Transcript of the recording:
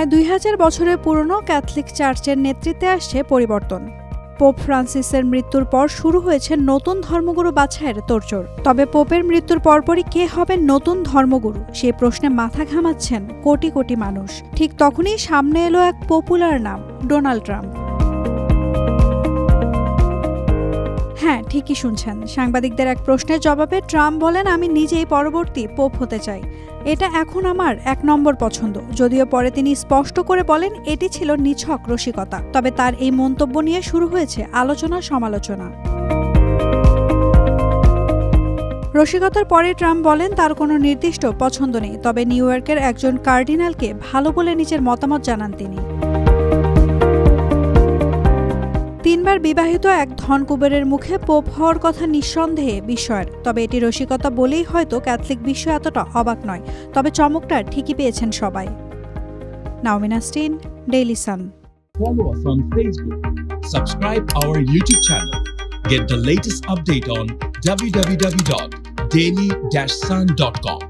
প্রায় 2000 বছরের পুরনো ক্যাথলিক চার্চের নেতৃত্বে আসছে পরিবর্তন। পোপ ফ্রান্সিসের মৃত্যুর পর শুরু হয়েছে নতুন ধর্মগুরু বাছাইয়ের তোড়জোড়। তবে পোপের মৃত্যুর পরপরই কে হবেন নতুন ধর্মগুরু, সেই প্রশ্নে মাথা ঘামাচ্ছেন কোটি কোটি মানুষ। ঠিক তখনই সামনে এলো এক পপুলার নাম, ডোনাল্ড ট্রাম্প। হ্যাঁ, ঠিকই শুনছেন। সাংবাদিকদের এক প্রশ্নের জবাবে ট্রাম্প বলেন, আমি নিজেই পরবর্তী পোপ হতে চাই। এটা এখন আমার 1 নম্বর পছন্দ। যদিও পরে তিনি স্পষ্ট করে বলেন এটি ছিল নিছক রসিকতা। তবে তার এই মন্তব্য নিয়ে শুরু হয়েছে আলোচনা সমালোচনা। রসিকতার পরে ট্রাম্প বলেন তার কোনো নির্দিষ্ট পছন্দ নেই, তবে নিউ ইয়র্কের একজন কার্ডিনালকে ভালো বলে নিজের মতামত জানান তিনি। 3 বার বিবাহিত এক ধনকুবেরের মুখে পোপ হওয়ার কথা নিঃসন্দেহে বিস্ময়ের। তবে এটি রসিকতা বলেই হয়তো ক্যাথলিক বিশ্ব এতটা অবাক নয়। তবে চমকটা ঠিকই পেয়েছেন সবাই। Naomi Nasrin, Daily Sun. Follow us on Facebook. Subscribe our YouTube channel. Get the latest update on www.daily-sun.com.